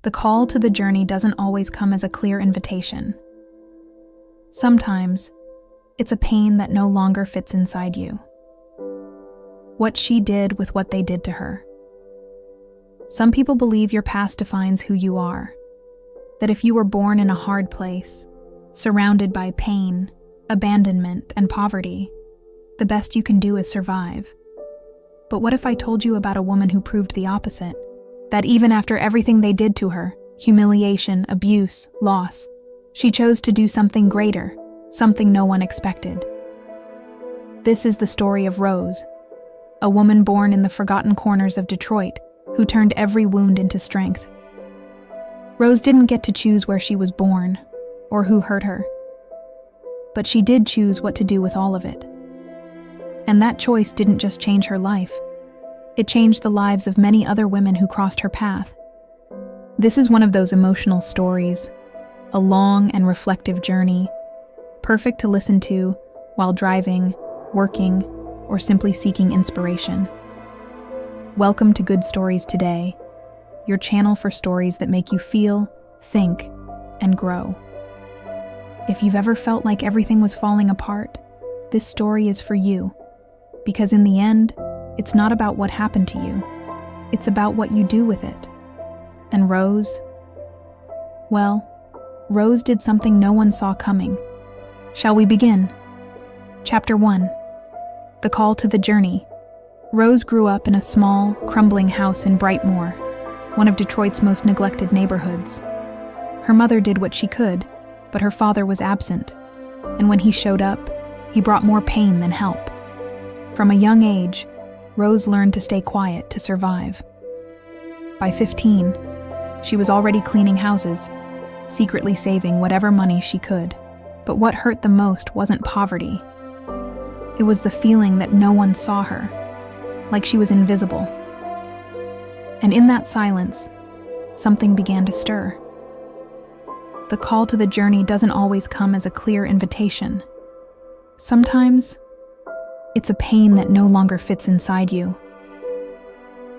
The call to the journey doesn't always come as a clear invitation. Sometimes, it's a pain that no longer fits inside you. What she did with what they did to her. Some people believe your past defines who you are. That if you were born in a hard place, surrounded by pain, abandonment, and poverty, the best you can do is survive. But what if I told you about a woman who proved the opposite? That even after everything they did to her, humiliation, abuse, loss, she chose to do something greater, something no one expected. This is the story of Rose, a woman born in the forgotten corners of Detroit who turned every wound into strength. Rose didn't get to choose where she was born or who hurt her, but she did choose what to do with all of it. And that choice didn't just change her life. It changed the lives of many other women who crossed her path. This is one of those emotional stories, a long and reflective journey, perfect to listen to while driving, working, or simply seeking inspiration. Welcome to Good Stories Today, your channel for stories that make you feel, think, and grow. If you've ever felt like everything was falling apart, this story is for you, because in the end, it's not about what happened to you. It's about what you do with it. And Rose? Well, Rose did something no one saw coming. Shall we begin? Chapter 1. The Call to the Journey. Rose grew up in a small, crumbling house in Brightmoor, one of Detroit's most neglected neighborhoods. Her mother did what she could, but her father was absent, and when he showed up, he brought more pain than help. From a young age, Rose learned to stay quiet to survive. By 15, she was already cleaning houses, secretly saving whatever money she could. But what hurt the most wasn't poverty. It was the feeling that no one saw her, like she was invisible. And in that silence, something began to stir. The call to the journey doesn't always come as a clear invitation. Sometimes, it's a pain that no longer fits inside you.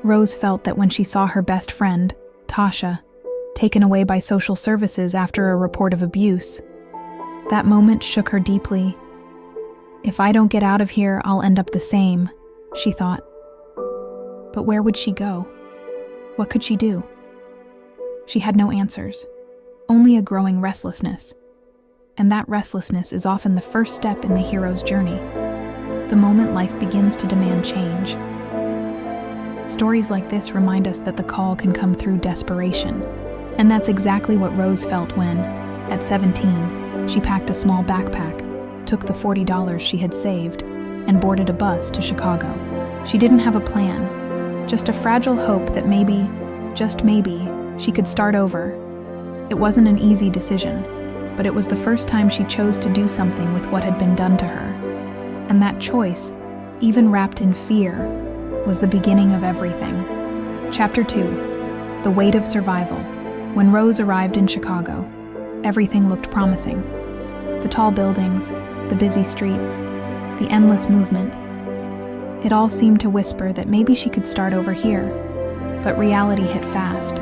Rose felt that when she saw her best friend, Tasha, taken away by social services after a report of abuse, that moment shook her deeply. If I don't get out of here, I'll end up the same, she thought. But where would she go? What could she do? She had no answers, only a growing restlessness. And that restlessness is often the first step in the hero's journey, the moment life begins to demand change. Stories like this remind us that the call can come through desperation, and that's exactly what Rose felt when, at 17, she packed a small backpack, took the $40 she had saved, and boarded a bus to Chicago. She didn't have a plan, just a fragile hope that maybe, just maybe, she could start over. It wasn't an easy decision, but it was the first time she chose to do something with what had been done to her. And that choice, even wrapped in fear, was the beginning of everything. Chapter 2. The Weight of Survival. When Rose arrived in Chicago, everything looked promising. The tall buildings, the busy streets, the endless movement. It all seemed to whisper that maybe she could start over here, but reality hit fast.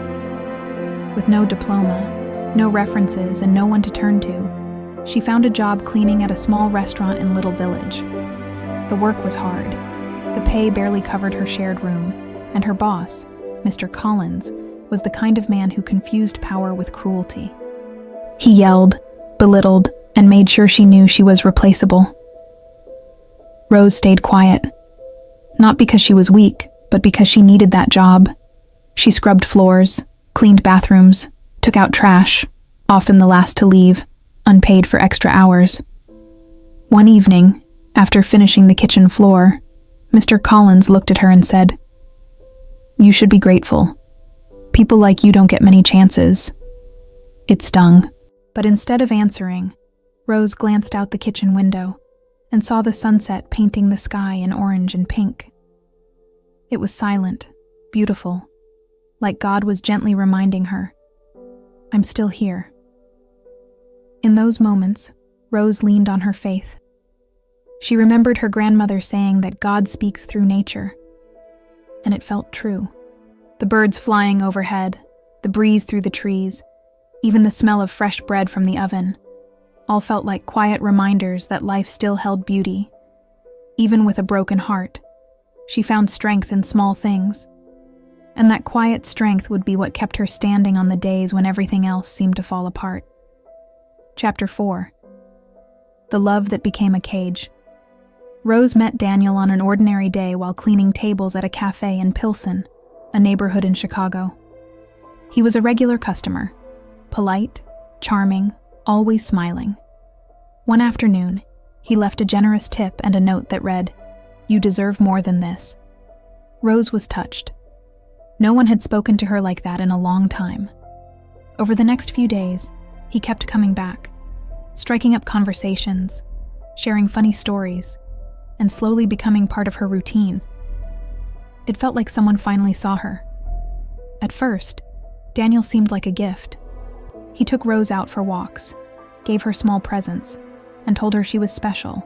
With no diploma, no references, and no one to turn to, she found a job cleaning at a small restaurant in Little Village. The work was hard. The pay barely covered her shared room, and her boss, Mr. Collins, was the kind of man who confused power with cruelty. He yelled, belittled, and made sure she knew she was replaceable. Rose stayed quiet, not because she was weak, but because she needed that job. She scrubbed floors, cleaned bathrooms, took out trash, often the last to leave, unpaid for extra hours. One evening, after finishing the kitchen floor, Mr. Collins looked at her and said, "You should be grateful. People like you don't get many chances." It stung. But instead of answering, Rose glanced out the kitchen window and saw the sunset painting the sky in orange and pink. It was silent, beautiful, like God was gently reminding her, "I'm still here." In those moments, Rose leaned on her faith. She remembered her grandmother saying that God speaks through nature, and it felt true. The birds flying overhead, the breeze through the trees, even the smell of fresh bread from the oven, all felt like quiet reminders that life still held beauty. Even with a broken heart, she found strength in small things. And that quiet strength would be what kept her standing on the days when everything else seemed to fall apart. Chapter 4. The Love That Became a Cage. Rose met Daniel on an ordinary day while cleaning tables at a cafe in Pilsen, a neighborhood in Chicago. He was a regular customer, polite, charming, always smiling. One afternoon, he left a generous tip and a note that read, "You deserve more than this." Rose was touched. No one had spoken to her like that in a long time. Over the next few days, he kept coming back, striking up conversations, sharing funny stories, and slowly becoming part of her routine. It felt like someone finally saw her. At first, Daniel seemed like a gift. He took Rose out for walks, gave her small presents, and told her she was special.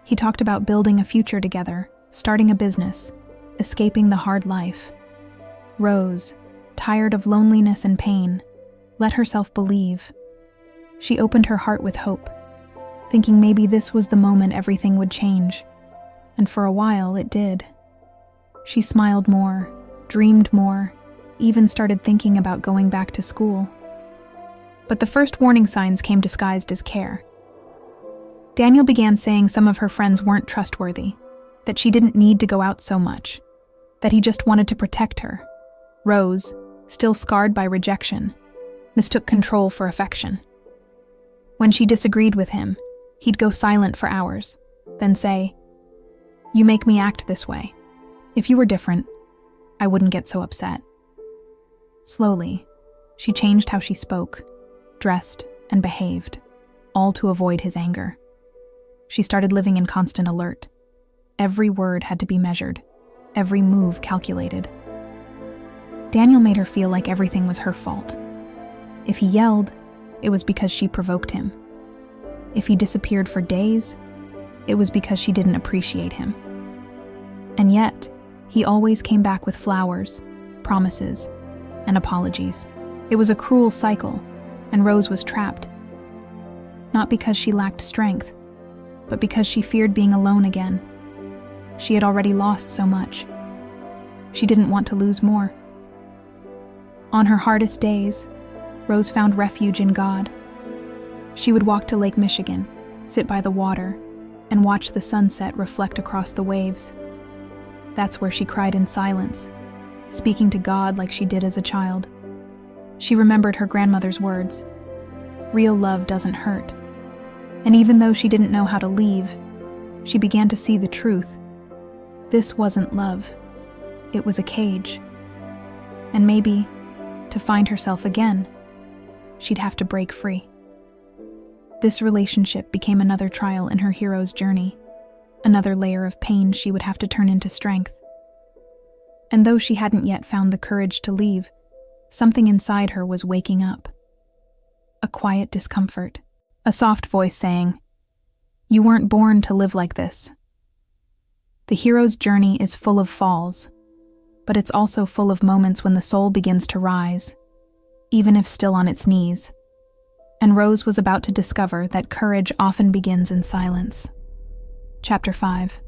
He talked about building a future together, starting a business, escaping the hard life. Rose, tired of loneliness and pain, let herself believe. She opened her heart with hope, thinking maybe this was the moment everything would change. And for a while, it did. She smiled more, dreamed more, even started thinking about going back to school. But the first warning signs came disguised as care. Daniel began saying some of her friends weren't trustworthy, that she didn't need to go out so much, that he just wanted to protect her. Rose, still scarred by rejection, mistook control for affection. When she disagreed with him, he'd go silent for hours, then say, "You make me act this way. If you were different, I wouldn't get so upset." Slowly, she changed how she spoke, dressed, and behaved, all to avoid his anger. She started living in constant alert. Every word had to be measured, every move calculated. Daniel made her feel like everything was her fault. If he yelled, it was because she provoked him. If he disappeared for days, it was because she didn't appreciate him. And yet, he always came back with flowers, promises, and apologies. It was a cruel cycle, and Rose was trapped. Not because she lacked strength, but because she feared being alone again. She had already lost so much. She didn't want to lose more. On her hardest days, Rose found refuge in God. She would walk to Lake Michigan, sit by the water, and watch the sunset reflect across the waves. That's where she cried in silence, speaking to God like she did as a child. She remembered her grandmother's words, "Real love doesn't hurt." And even though she didn't know how to leave, she began to see the truth. This wasn't love. It was a cage. And maybe, to find herself again, she'd have to break free. This relationship became another trial in her hero's journey, another layer of pain she would have to turn into strength. And though she hadn't yet found the courage to leave, something inside her was waking up. A quiet discomfort, a soft voice saying, "You weren't born to live like this." The hero's journey is full of falls, but it's also full of moments when the soul begins to rise, even if still on its knees. And Rose was about to discover that courage often begins in silence. Chapter 5.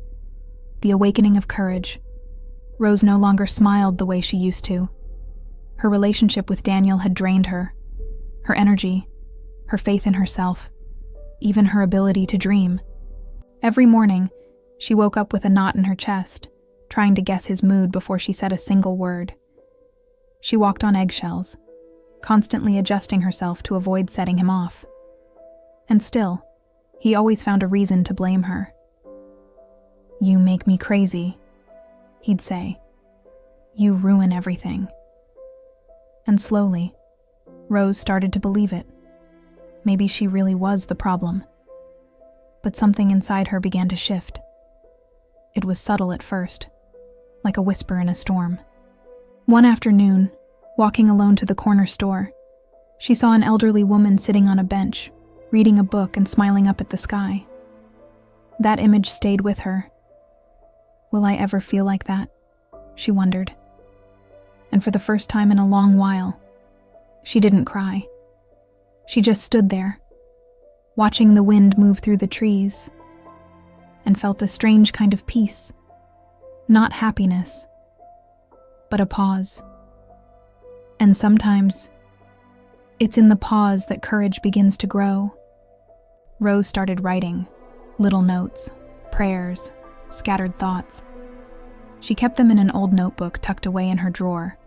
The Awakening of Courage. Rose no longer smiled the way she used to. Her relationship with Daniel had drained her. Her energy, her faith in herself, even her ability to dream. Every morning, she woke up with a knot in her chest, trying to guess his mood before she said a single word. She walked on eggshells, constantly adjusting herself to avoid setting him off. And still, he always found a reason to blame her. "You make me crazy," he'd say. "You ruin everything." And slowly, Rose started to believe it. Maybe she really was the problem. But something inside her began to shift. It was subtle at first, like a whisper in a storm. One afternoon, walking alone to the corner store, she saw an elderly woman sitting on a bench, reading a book and smiling up at the sky. That image stayed with her. Will I ever feel like that? She wondered. And for the first time in a long while, She didn't cry. She just stood there, watching the wind move through the trees, and felt a strange kind of peace. Not happiness, but a pause. And sometimes, it's in the pause that courage begins to grow. Rose started writing, little notes, prayers, scattered thoughts. She kept them in an old notebook tucked away in her drawer.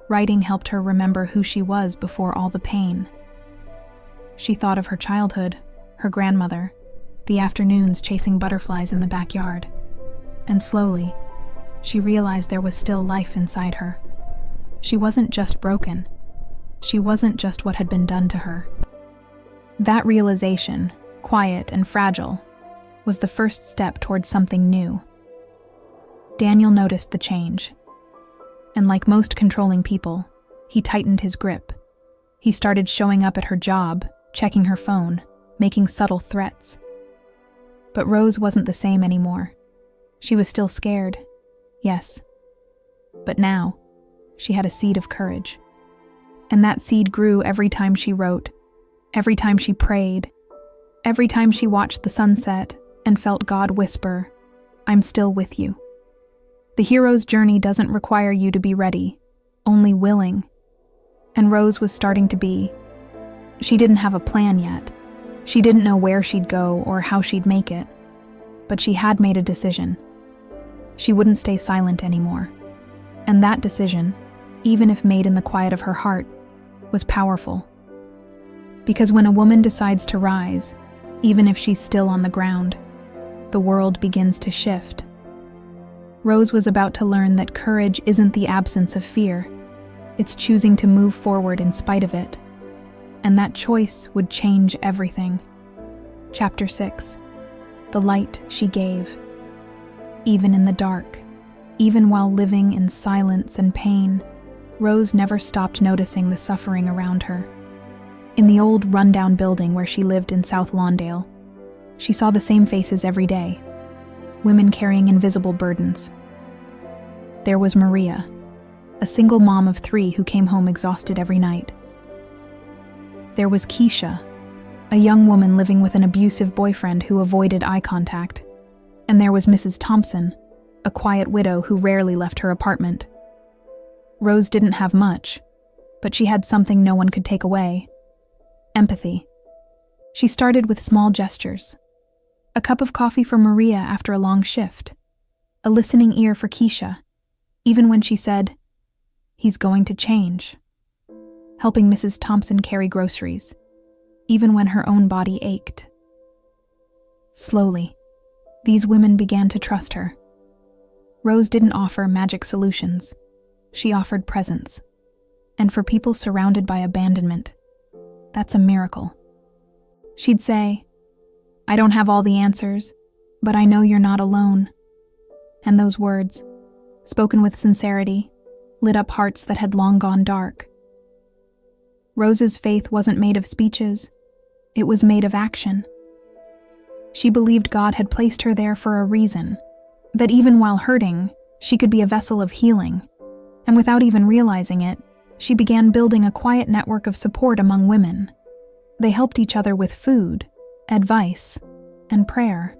Writing helped her remember who she was before all the pain. She thought of her childhood, her grandmother, the afternoons chasing butterflies in the backyard. And slowly, she realized there was still life inside her. She wasn't just broken. She wasn't just what had been done to her. That realization, quiet and fragile, was the first step towards something new. Daniel noticed the change. And like most controlling people, he tightened his grip. He started showing up at her job, checking her phone, making subtle threats. But Rose wasn't the same anymore. She was still scared, yes. But now, she had a seed of courage. And that seed grew every time she wrote, every time she prayed, every time she watched the sunset and felt God whisper, "I'm still with you." The hero's journey doesn't require you to be ready, only willing. And Rose was starting to be. She didn't have a plan yet. She didn't know where she'd go or how she'd make it. But she had made a decision. She wouldn't stay silent anymore. And that decision, even if made in the quiet of her heart, was powerful. Because when a woman decides to rise, even if she's still on the ground, the world begins to shift. Rose was about to learn that courage isn't the absence of fear. It's choosing to move forward in spite of it. And that choice would change everything. Chapter 6. The light she gave. Even in the dark, even while living in silence and pain, Rose never stopped noticing the suffering around her. In the old rundown building where she lived in South Lawndale, she saw the same faces every day, women carrying invisible burdens. There was Maria, a single mom of 3 who came home exhausted every night. There was Keisha, a young woman living with an abusive boyfriend who avoided eye contact. And there was Mrs. Thompson, a quiet widow who rarely left her apartment. Rose didn't have much, but she had something no one could take away: empathy. She started with small gestures. A cup of coffee for Maria after a long shift. A listening ear for Keisha, even when she said, "He's going to change." Helping Mrs. Thompson carry groceries, even when her own body ached. Slowly, these women began to trust her. Rose didn't offer magic solutions. She offered presence. And for people surrounded by abandonment, that's a miracle. She'd say, "I don't have all the answers, but I know you're not alone." And those words, spoken with sincerity, lit up hearts that had long gone dark. Rose's faith wasn't made of speeches, it was made of action. She believed God had placed her there for a reason, that even while hurting, she could be a vessel of healing. And without even realizing it, she began building a quiet network of support among women. They helped each other with food, advice, and prayer.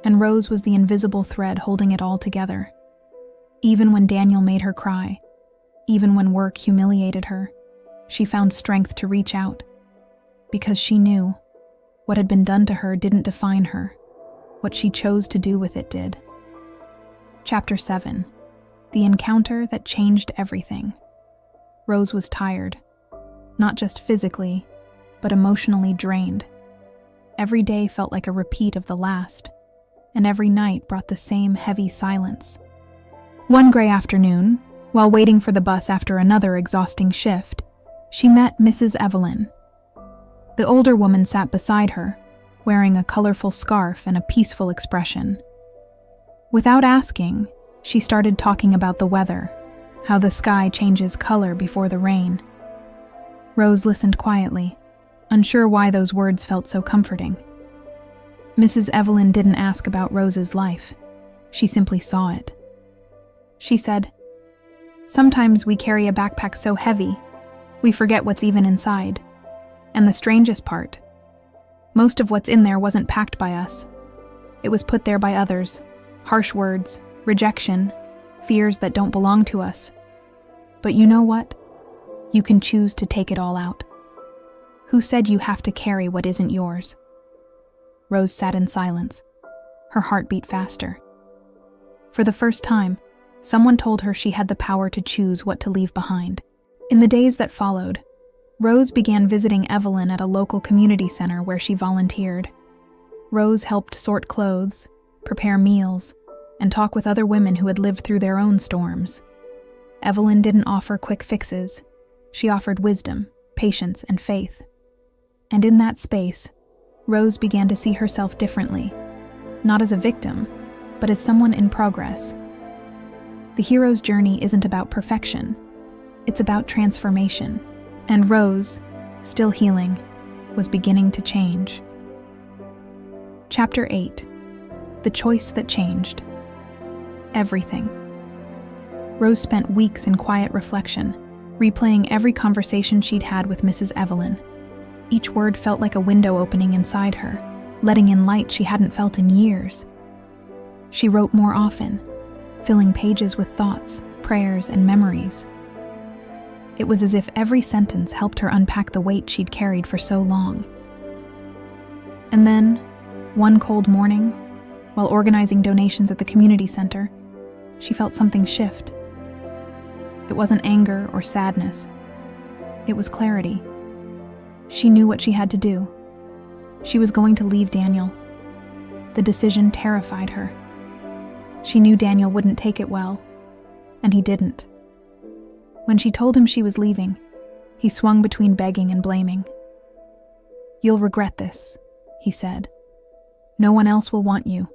And Rose was the invisible thread holding it all together. Even when Daniel made her cry, even when work humiliated her, she found strength to reach out. Because she knew what had been done to her didn't define her. What she chose to do with it did. Chapter 7. The encounter that changed everything. Rose was tired, not just physically, but emotionally drained. Every day felt like a repeat of the last, and every night brought the same heavy silence. One gray afternoon, while waiting for the bus after another exhausting shift, she met Mrs. Evelyn. The older woman sat beside her, wearing a colorful scarf and a peaceful expression. Without asking, she started talking about the weather, how the sky changes color before the rain. Rose listened quietly, unsure why those words felt so comforting. Mrs. Evelyn didn't ask about Rose's life. She simply saw it. She said, "Sometimes we carry a backpack so heavy, We forget what's even inside. And the strangest part, most of what's in there wasn't packed by us. It was put there by others. Harsh words, rejection, fears that don't belong to us. But you know what? You can choose to take it all out. Who said you have to carry what isn't yours? Rose sat in silence. Her heart beat faster. For the first time, someone told her she had the power to choose what to leave behind. In the days that followed, Rose began visiting Evelyn at a local community center where she volunteered. Rose helped sort clothes, prepare meals, and talk with other women who had lived through their own storms. Evelyn didn't offer quick fixes. She offered wisdom, patience, and faith. And in that space, Rose began to see herself differently, not as a victim, but as someone in progress. The hero's journey isn't about perfection. It's about transformation. And Rose, still healing, was beginning to change. Chapter 8. The Choice That Changed. Everything. Rose spent weeks in quiet reflection, replaying every conversation she'd had with Mrs. Evelyn. Each word felt like a window opening inside her, letting in light she hadn't felt in years. She wrote more often, filling pages with thoughts, prayers, and memories. It was as if every sentence helped her unpack the weight she'd carried for so long. And then, one cold morning, while organizing donations at the community center, she felt something shift. It wasn't anger or sadness. It was clarity. She knew what she had to do. She was going to leave Daniel. The decision terrified her. She knew Daniel wouldn't take it well, and he didn't. When she told him she was leaving, he swung between begging and blaming. "You'll regret this," he said. "No one else will want you."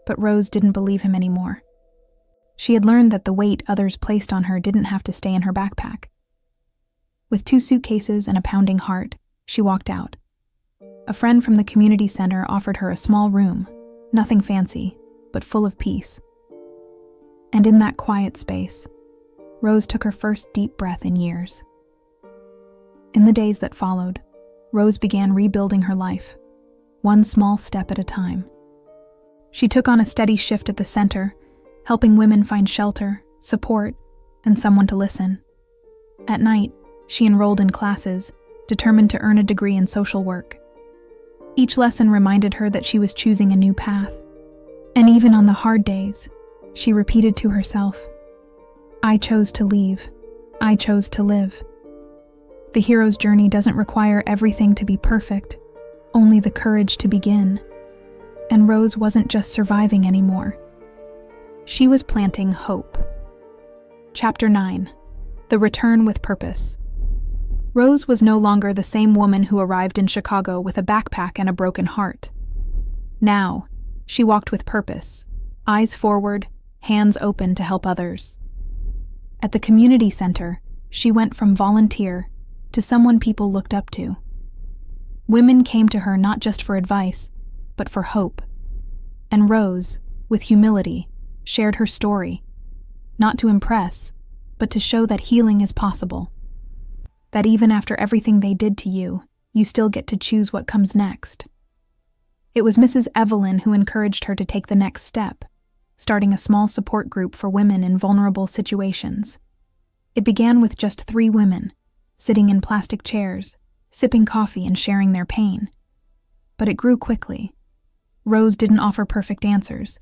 But Rose didn't believe him anymore. She had learned that the weight others placed on her didn't have to stay in her backpack. With 2 suitcases and a pounding heart, she walked out. A friend from the community center offered her a small room, nothing fancy, but full of peace. And in that quiet space, Rose took her first deep breath in years. In the days that followed, Rose began rebuilding her life, one small step at a time. She took on a steady shift at the center, helping women find shelter, support, and someone to listen. At night, she enrolled in classes, determined to earn a degree in social work. Each lesson reminded her that she was choosing a new path. And even on the hard days, she repeated to herself, "I chose to leave. I chose to live." The hero's journey doesn't require everything to be perfect, only the courage to begin. And Rose wasn't just surviving anymore. She was planting hope. Chapter 9. The Return with Purpose. Rose was no longer the same woman who arrived in Chicago with a backpack and a broken heart. Now, she walked with purpose, eyes forward, hands open to help others. At the community center, she went from volunteer to someone people looked up to. Women came to her not just for advice, but for hope. And Rose, with humility, shared her story, not to impress, but to show that healing is possible. That even after everything they did to you, you still get to choose what comes next. It was Mrs. Evelyn who encouraged her to take the next step, starting a small support group for women in vulnerable situations. It began with just 3 women, sitting in plastic chairs, sipping coffee and sharing their pain. But it grew quickly. Rose didn't offer perfect answers.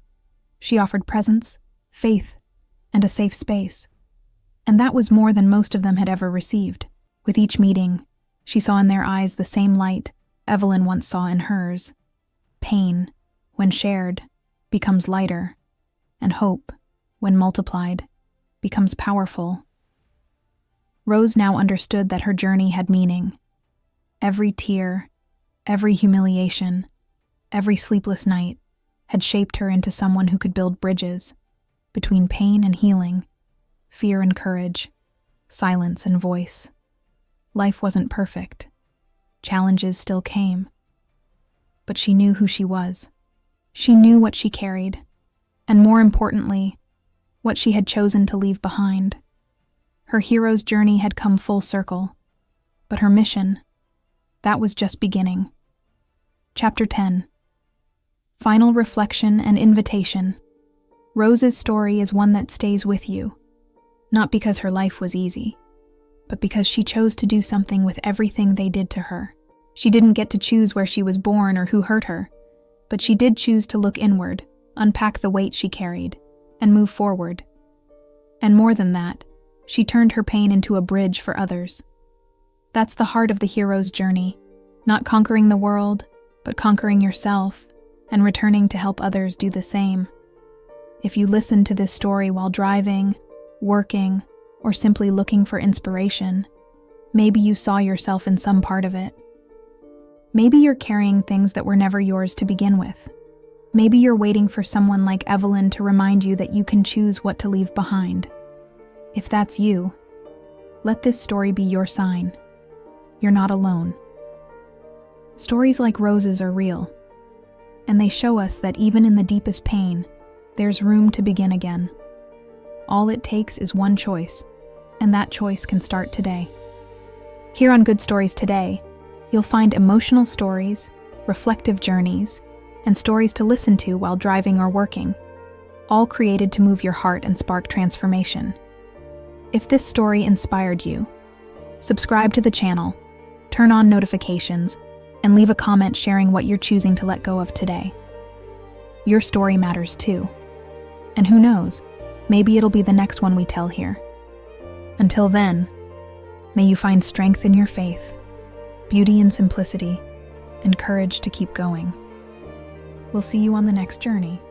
She offered presence, faith, and a safe space. And that was more than most of them had ever received. With each meeting, she saw in their eyes the same light Evelyn once saw in hers. Pain, when shared, becomes lighter, and hope, when multiplied, becomes powerful. Rose now understood that her journey had meaning. Every tear, every humiliation, every sleepless night had shaped her into someone who could build bridges between pain and healing, fear and courage, silence and voice. Life wasn't perfect. Challenges still came. But she knew who she was. She knew what she carried, and more importantly, what she had chosen to leave behind. Her hero's journey had come full circle, but her mission, that was just beginning. Chapter 10. Final reflection and invitation. Rose's story is one that stays with you, not because her life was easy, but because she chose to do something with everything they did to her. She didn't get to choose where she was born or who hurt her, but she did choose to look inward, unpack the weight she carried, and move forward. And more than that, she turned her pain into a bridge for others. That's the heart of the hero's journey, not conquering the world, but conquering yourself and returning to help others do the same. If you listen to this story while driving, working, or simply looking for inspiration, maybe you saw yourself in some part of it. Maybe you're carrying things that were never yours to begin with. Maybe you're waiting for someone like Evelyn to remind you that you can choose what to leave behind. If that's you, let this story be your sign. You're not alone. Stories like Rose's are real, and they show us that even in the deepest pain, there's room to begin again. All it takes is one choice, and that choice can start today. Here on Good Stories Today, you'll find emotional stories, reflective journeys, and stories to listen to while driving or working, all created to move your heart and spark transformation. If this story inspired you, subscribe to the channel, turn on notifications, and leave a comment sharing what you're choosing to let go of today. Your story matters too. And who knows, maybe it'll be the next one we tell here. Until then, may you find strength in your faith, beauty in simplicity, and courage to keep going. We'll see you on the next journey.